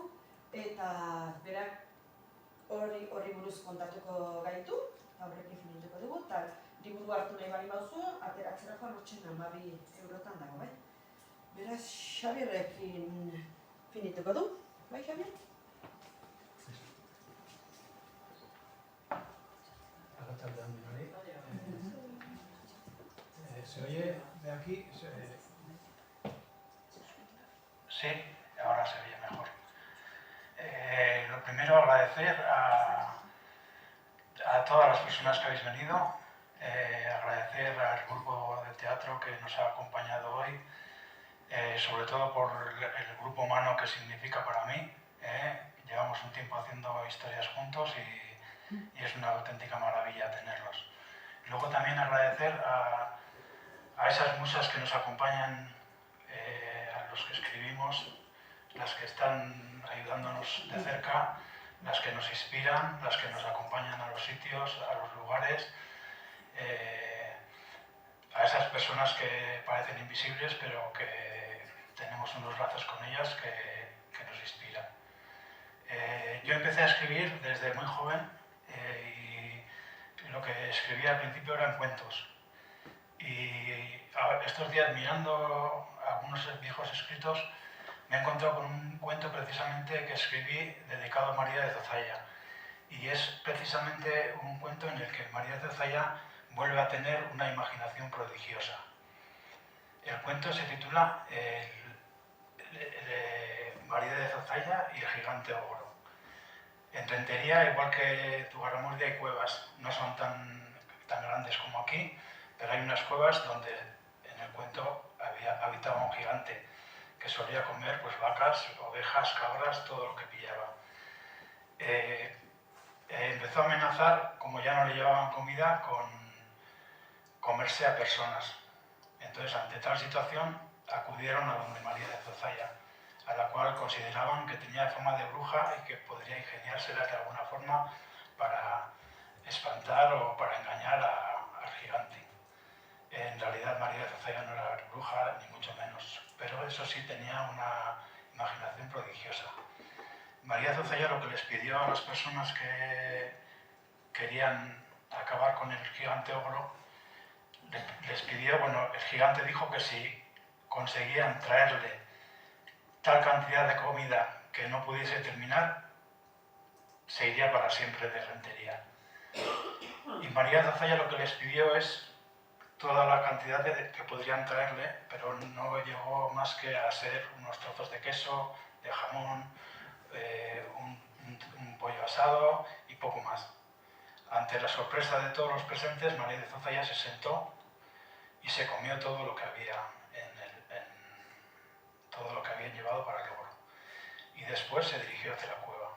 eta berak horri buruz kontatuko gaitu, eta horrekin finituko dugu, eta liburu hartu nahi bali bauzu, ateratzerako lortzen 12 eurotan dago, bai? Beraz, Xabierrekin finituko du, bai Xabier? ¿Se oye de aquí? Sí, ahora se oye mejor. Lo primero, agradecer a todas las personas que habéis venido, agradecer al grupo de teatro que nos ha acompañado hoy, sobre todo por el grupo humano que significa para mí. Llevamos un tiempo haciendo historias juntos y es una auténtica maravilla tenerlos. Luego también agradecer a esas musas que nos acompañan, a los que escribimos, las que están ayudándonos de cerca, las que nos inspiran, las que nos acompañan a los sitios, a los lugares, a esas personas que parecen invisibles pero que tenemos unos lazos con ellas que nos inspiran. Yo empecé a escribir desde muy joven y lo que escribía al principio eran cuentos. Y estos días, mirando algunos viejos escritos, me he encontrado con un cuento precisamente que escribí dedicado a María de Zozaya. Y es precisamente un cuento en el que María de Zozaya vuelve a tener una imaginación prodigiosa. El cuento se titula María de Zozaya y el gigante ogro. En Rentería, igual que Zugarramurdi, hay cuevas, no son tan grandes como aquí, pero hay unas cuevas donde en el cuento habitaba un gigante que solía comer pues, vacas, ovejas, cabras, todo lo que pillaba. Empezó a amenazar, como ya no le llevaban comida, con comerse a personas. Entonces, ante tal situación, acudieron a donde María de Zozaya, a la cual consideraban que tenía fama de bruja y que podría ingeniársela de alguna forma para espantar o para engañar al gigante. En realidad María de Zozaya no era bruja, ni mucho menos, pero eso sí tenía una imaginación prodigiosa. María de Zozaya lo que les pidió a las personas que querían acabar con el gigante ogro, les pidió, bueno, el gigante dijo que si conseguían traerle tal cantidad de comida que no pudiese terminar, se iría para siempre de Rentería. Y María de Zozaya lo que les pidió es toda la cantidad que podrían traerle, pero no llegó más que a ser unos trozos de queso, de jamón, un pollo asado y poco más. Ante la sorpresa de todos los presentes, María de Zozaya se sentó y se comió todo lo que había todo lo que habían llevado para el logro. Y después se dirigió hacia la cueva.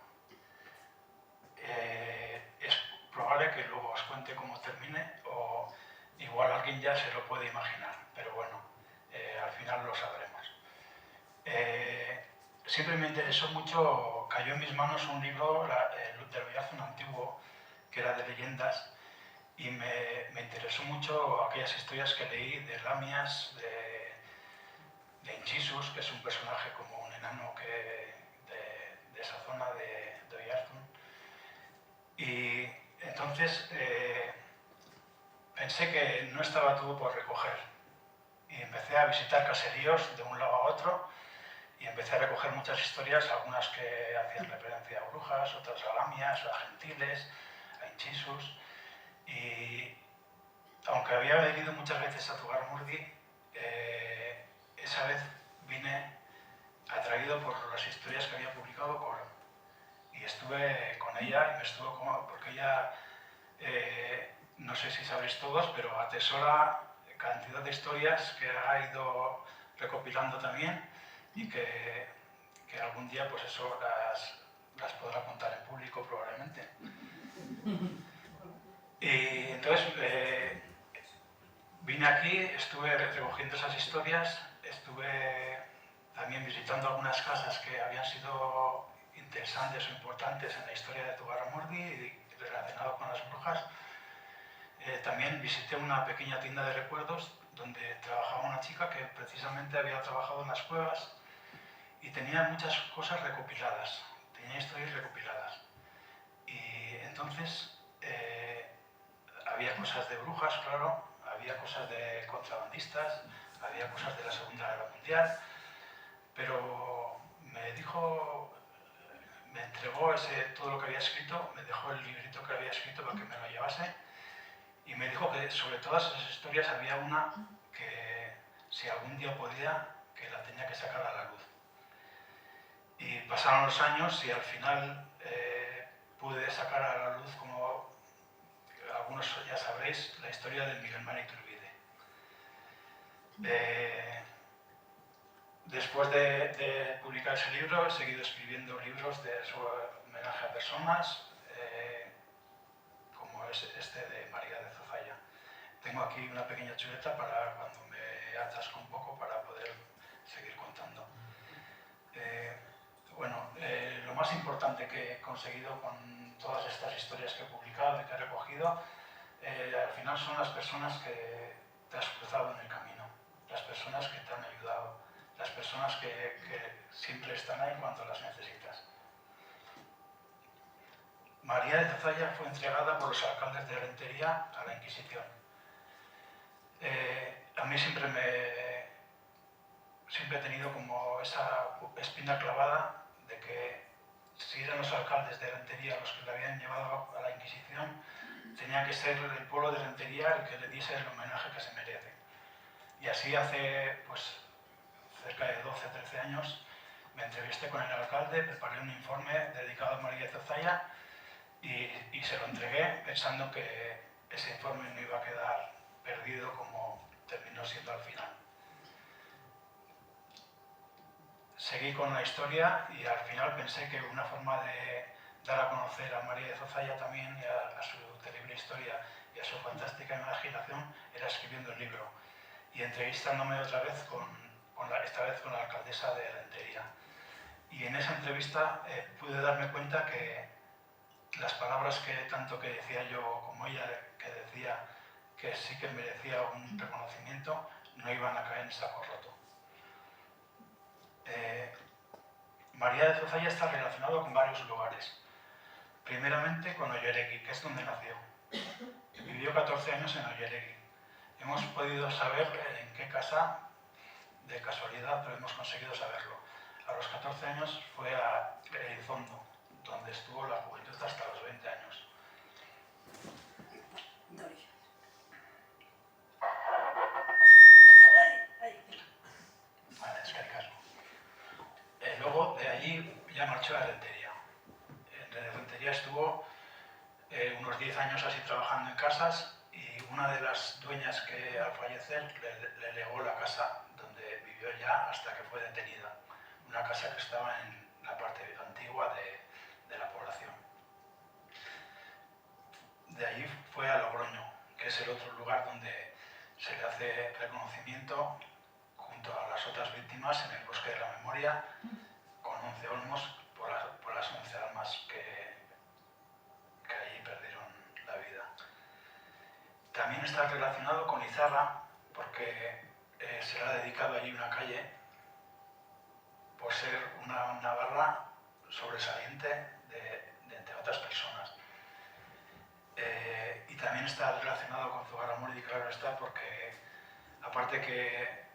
Es probable que luego os cuente cómo termine, o igual alguien ya se lo puede imaginar, pero bueno, al final lo sabremos. Siempre me interesó mucho, cayó en mis manos un libro del Oyarzún antiguo, que era de leyendas, y me interesó mucho aquellas historias que leí de Lamias, de Inchisus, que es un personaje como un enano de esa zona de Oyarzún. Y entonces pensé que no estaba todo por recoger. Y empecé a visitar caseríos de un lado a otro y empecé a recoger muchas historias, algunas que hacían referencia a brujas, otras a lamias, a gentiles, a Inchisus. Y aunque había venido muchas veces a Zugarramurdi, esa vez vine atraído por las historias que había publicado Coro. Y estuve con ella y me estuvo cómodo, porque ella, no sé si sabréis todos, pero atesora cantidad de historias que ha ido recopilando también y que algún día pues eso las podrá contar en público probablemente. Y entonces vine aquí, estuve recogiendo esas historias, estuve también visitando algunas casas que habían sido interesantes o importantes en la historia de Zugarramurdi y relacionado con las brujas. También visité una pequeña tienda de recuerdos donde trabajaba una chica que precisamente había trabajado en las cuevas y tenía muchas cosas recopiladas, tenía historias recopiladas. Y entonces había cosas de brujas, claro, había cosas de contrabandistas, había cosas de la Segunda Guerra Mundial, pero me entregó todo lo que había escrito, me dejó el librito que había escrito para que me lo llevase y me dijo que sobre todas esas historias había una que si algún día podía, que la tenía que sacar a la luz. Y pasaron los años y al final pude sacar a la luz, como algunos ya sabréis, la historia de Miguel Mar Iturbide. Después de publicar ese libro, he seguido escribiendo libros de su homenaje a personas, como es este de María de Zozaya. Tengo aquí una pequeña chuleta para cuando me atasco un poco para poder seguir contando. Lo más importante que he conseguido con todas estas historias que he publicado y que he recogido, al final son las personas que te has cruzado en el camino, las personas que te han ayudado, las personas que siempre están ahí cuando las necesitas. María de Zozaya fue entregada por los alcaldes de Rentería a la Inquisición. A mí siempre he tenido como esa espina clavada de que si eran los alcaldes de Rentería los que le habían llevado a la Inquisición, tenía que ser el pueblo de Rentería el que le diese el homenaje que se merece. Y así hace cerca de 12 o 13 años me entrevisté con el alcalde, preparé un informe dedicado a María de Zozaya y se lo entregué pensando que ese informe no iba a quedar perdido como terminó siendo al final. Seguí con la historia y al final pensé que una forma de dar a conocer a María de Zozaya también y a su terrible historia y a su fantástica imaginación era escribiendo el libro y entrevistándome otra vez esta vez con la alcaldesa de Rentería. Y en esa entrevista pude darme cuenta que las palabras tanto que decía yo como ella, que decía que sí que merecía un reconocimiento, no iban a caer en saco roto. María de Zozaya está relacionado con varios lugares. Primeramente con Olleregui, que es donde nació. Vivió 14 años en Olleregui. Hemos podido saber en qué casa, de casualidad, pero hemos conseguido saberlo. A los 14 años fue a Elizondo, donde estuvo la juventud hasta los 20 años. Vale, es que hay caso. Luego de allí ya marchó a Rentería. En Rentería estuvo unos 10 años así. y trabajando en casas, y una de las dueñas que al fallecer le legó la casa donde vivió ya hasta que fue detenida. Una casa que estaba en la parte antigua de la población. De allí fue a Logroño, que es el otro lugar donde se le hace reconocimiento junto a las otras víctimas en el Bosque de la Memoria, con 11 olmos por las 11 almas que allí perdieron la vida. También está relacionado con Izarra, porque se le ha dedicado allí una calle por ser una navarra sobresaliente de entre otras personas. Y también está relacionado con Zugarramurdi, claro está, porque aparte que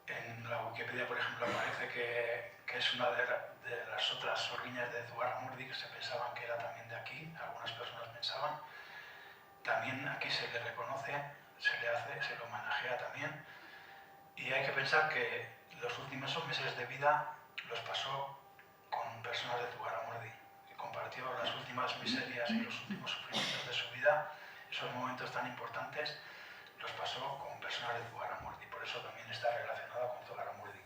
en la Wikipedia, por ejemplo, aparece que es una de las otras sorguiñas de Zugarramurdi, que se pensaban que era también de aquí, algunas personas pensaban. También aquí se le reconoce, se le homenajea también. Y hay que pensar que los últimos meses de vida los pasó con personas de Zugarramurdi, que compartió las últimas miserias y los últimos sufrimientos de su vida, esos momentos tan importantes, los pasó con personas de Zugarramurdi, por eso también está relacionado con Zugarramurdi.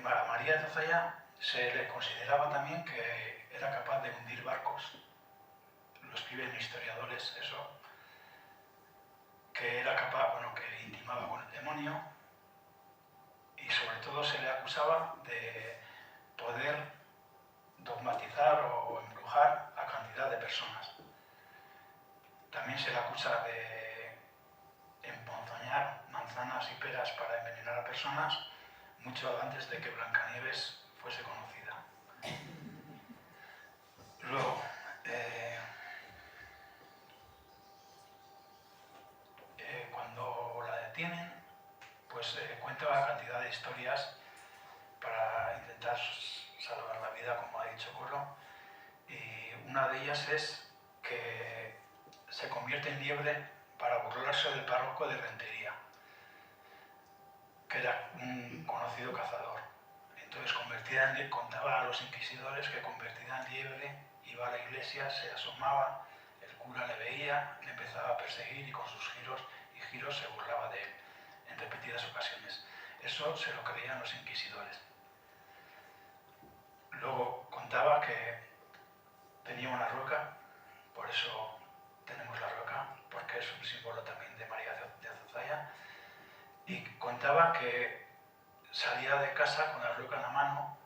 A María de Zozaya se le consideraba también que era capaz de hundir barcos, lo escriben historiadores eso, que era capaz, que intimaba con el demonio, y sobre todo se le acusaba de poder dogmatizar o embrujar a cantidad de personas. También se le acusa de emponzoñar manzanas y peras para envenenar a personas mucho antes de que Blancanieves fuese conocida. Luego, cuando la detienen, pues cuenta una cantidad de historias para intentar salvar la vida, como ha dicho Coro, y una de ellas es que se convierte en liebre para burlarse del párroco de Rentería, que era un conocido cazador. Entonces contaba a los inquisidores que convertida en liebre iba a la iglesia, se asomaba, el cura le veía, le empezaba a perseguir y con sus giros se burlaba de él en repetidas ocasiones. Eso se lo creían los inquisidores. Luego contaba que tenía una roca, por eso tenemos la roca, porque es un símbolo también de María de Azozaya, y contaba que salía de casa con la roca en la mano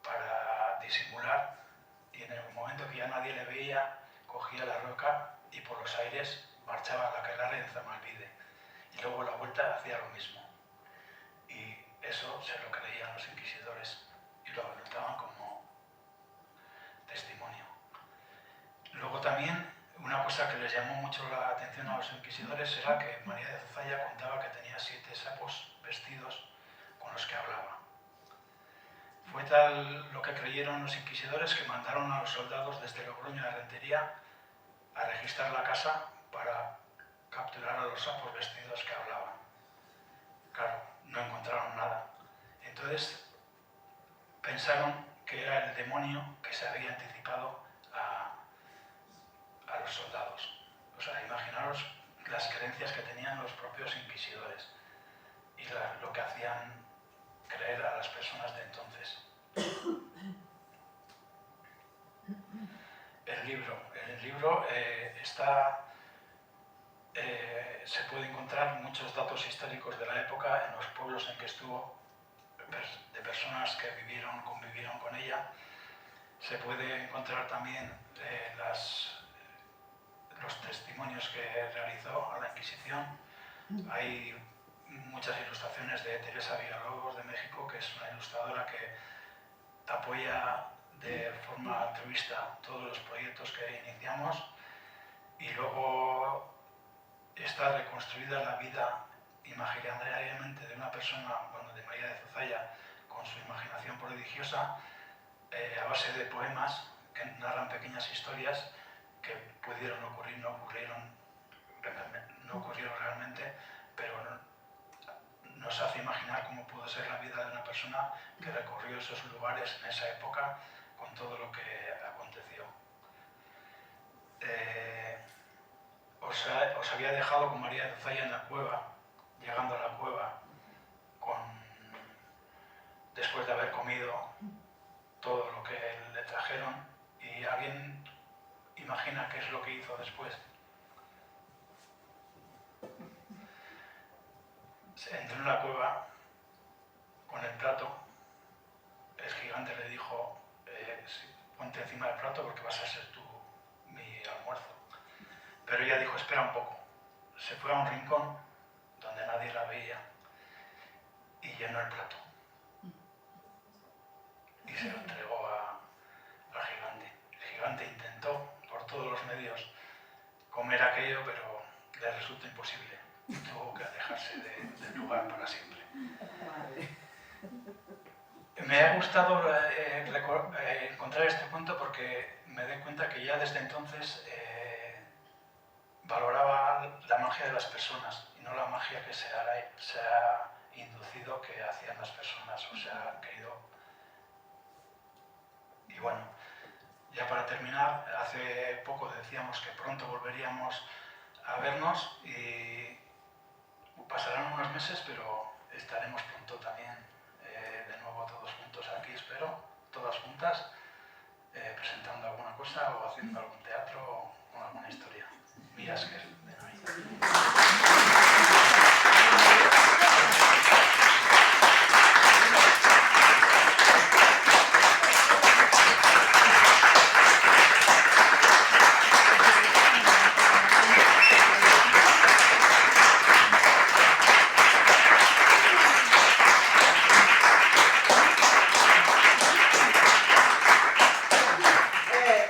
para disimular, y en el momento que ya nadie le veía, cogía la roca y por los aires marchaba a la Aquelarre en Zamalbide, y luego a la vuelta hacía lo mismo. Y eso se lo creían los inquisidores y lo anotaban como testimonio. Luego también, una cosa que les llamó mucho la atención a los inquisidores era que María de Azozaya contaba que tenía 7 sapos vestidos con los que hablaba. Fue tal lo que creyeron los inquisidores que mandaron a los soldados desde Logroño a Rentería a registrar la casa para capturar a los sapos vestidos que hablaban. Claro, no encontraron nada. Entonces pensaron que era el demonio que se había anticipado a los soldados. O sea, imaginaros las creencias que tenían los propios inquisidores y lo que hacían creer a las personas de entonces. El libro se puede encontrar muchos datos históricos de la época en los pueblos en que estuvo, de personas que convivieron con ella. Se puede encontrar también los testimonios que realizó a la Inquisición. Hay muchas ilustraciones de Teresa Villalobos de México, que es una ilustradora que apoya de forma altruista todos los proyectos que iniciamos, y luego está reconstruida la vida imaginariamente de una persona, de María de Azozaya, con su imaginación prodigiosa, a base de poemas que narran pequeñas historias que pudieron ocurrir, no ocurrieron realmente, pero nos hace imaginar cómo pudo ser la vida de una persona que recorrió esos lugares en esa época con todo lo que aconteció. había dejado con María de Zozaya en la cueva, llegando a la cueva, después de haber comido todo lo que le trajeron, y alguien imagina qué es lo que hizo después. Entró en la cueva con el plato, el gigante le dijo, ponte encima del plato porque vas a ser tú mi almuerzo. Pero ella dijo, espera un poco. Se fue a un rincón donde nadie la veía y llenó el plato. Y se lo entregó al gigante. El gigante intentó por todos los medios comer aquello, pero le resultó imposible. Tuvo que alejarse del lugar para siempre. Me ha gustado encontrar este cuento porque me doy cuenta que ya desde entonces valoraba la magia de las personas y no la magia que se ha inducido que hacían las personas o se ha querido. Y bueno, ya para terminar, hace poco decíamos que pronto volveríamos a vernos y pasarán unos meses, pero estaremos pronto también de nuevo todos juntos aquí, espero, todas juntas, presentando alguna cosa o haciendo algún teatro o alguna historia. Mira, es que ven ahí.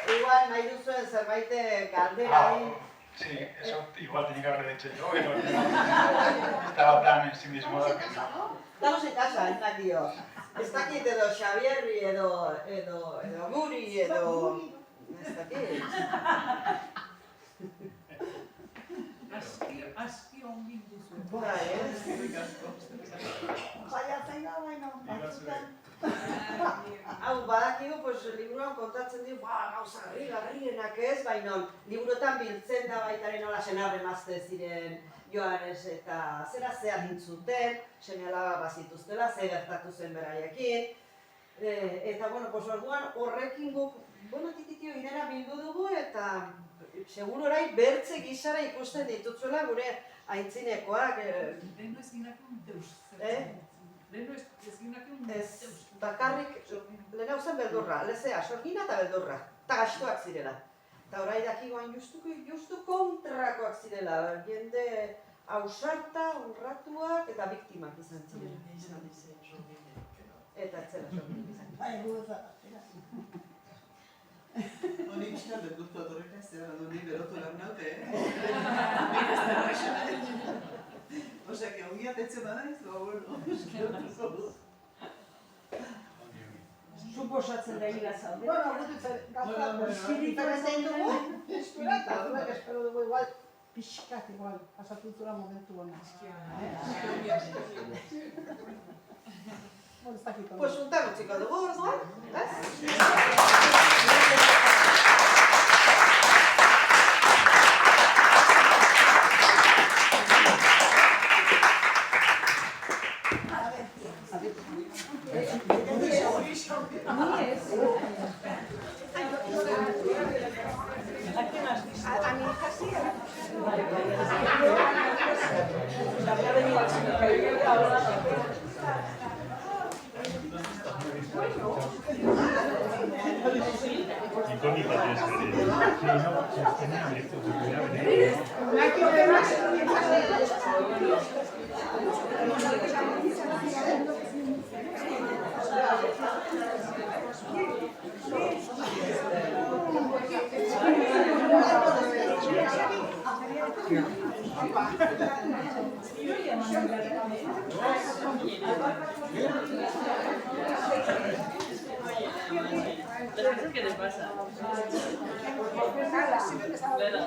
Igual nahi duzuen zerbait galdera Sí, eso igual tenía que haberlo dicho yo, pero estaba tan en sí mismo que no. Estamos en casa, ez dakio. Ez dakit edo Xabierri edo Guri edo... Ez dakit. Aski ongi duzu. Bai, ez? Hau, badakigu, liburuan kontatzen dio, gauza garrienak ez, baina liburuetan biltzen da baitaren nola senarre emazte ziren Joanes eta zera dintzuten, seme-alaba bazituztela, ze gertatu zen beraiekin. Eta, orduan horrekin guk, tititio idera bildu dugu eta seguru orai bertze gisara ikusten ditutzuela gure aintzinekoak. Lehenu ez ginakun deus. Lehenu ez ginakun Ez, deus. bakarrik, lehen hau zen beldurra, lezea, sorgina eta beldurra, eta gastuak zirela. Eta orai dakikoan justu kontrakoak zirela, jende ausarta, honratuak eta biktimak izan ziren. Eta etzela sorgina izan. Honi bizka beldurtu atorreka ez zera, honi berotu lan naute, Osea, que ongi atetxe badaiz, bueno, Suposatzen da hila zaude. Diferentein dugu? Espero dugu igual, pixkat igual, pasatu zura momentu hona. Pues untan utziko dugu, orduan, ¿Qué le pasa? Bueno.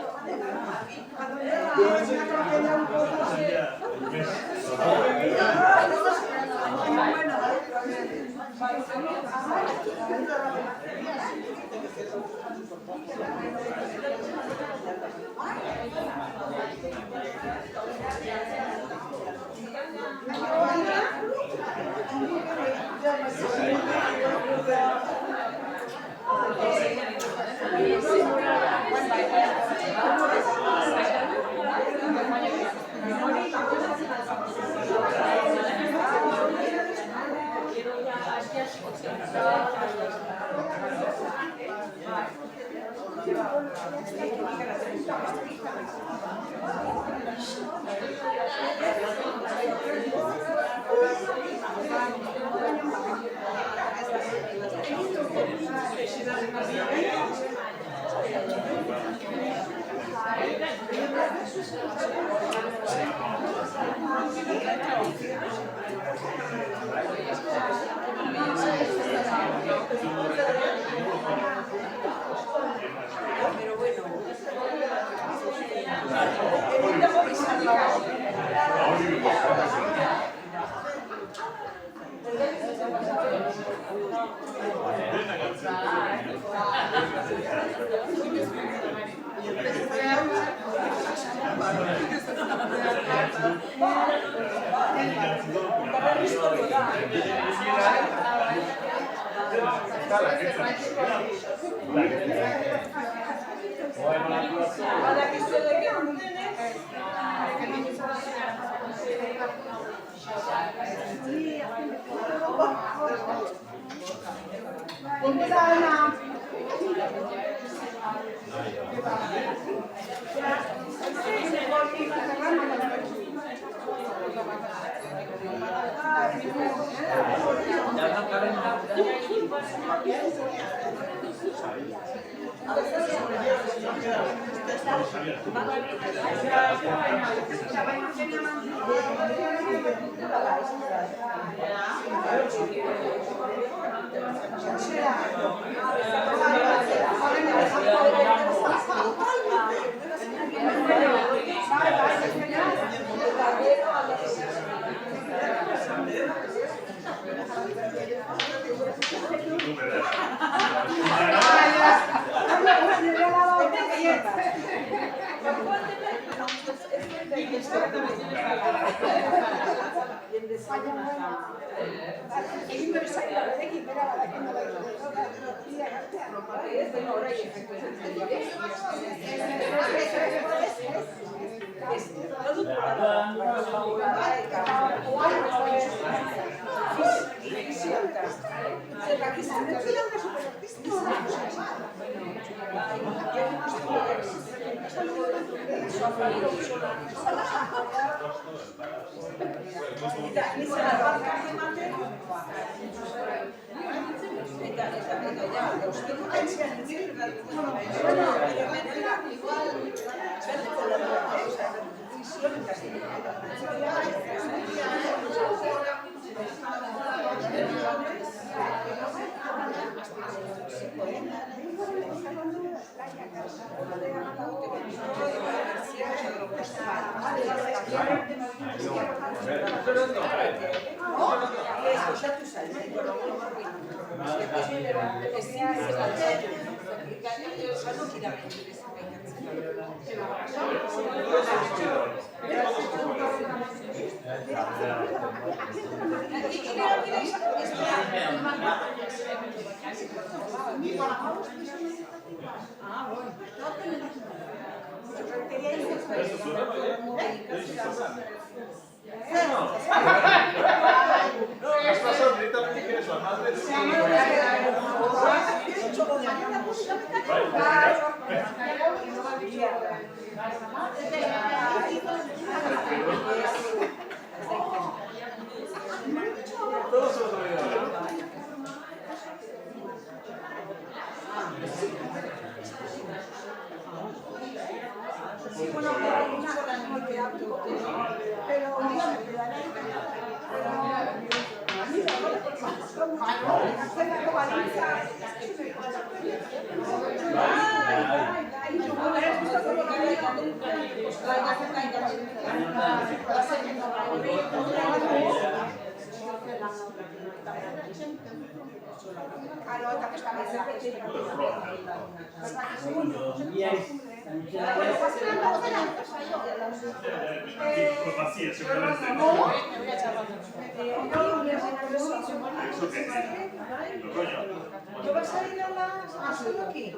¿Tú vas a ir a solo aquí?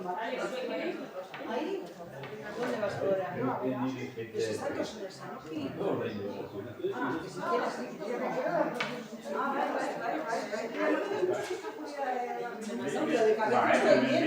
¿Ahí? ¿Dónde vas ahora? Pues están dos horas aquí. Ah, que si quieres, sí, que me quedo. Ah, vale. No, pero de cabeza estoy bien.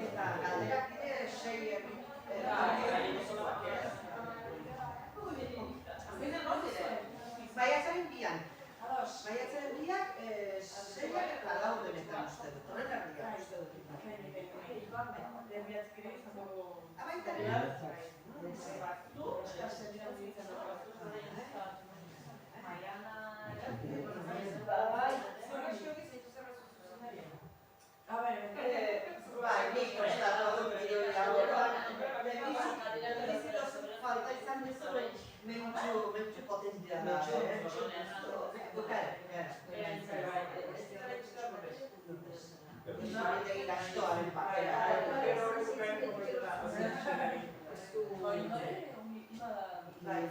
Eta galderak ere sei Maiatzaren bian. Maiatzaren biak, seiak eta lau denetan uste dut. Horren erdia uste dut. Bai, nik prestatu dut falta izan duzu mentxu potentzia da. Bai,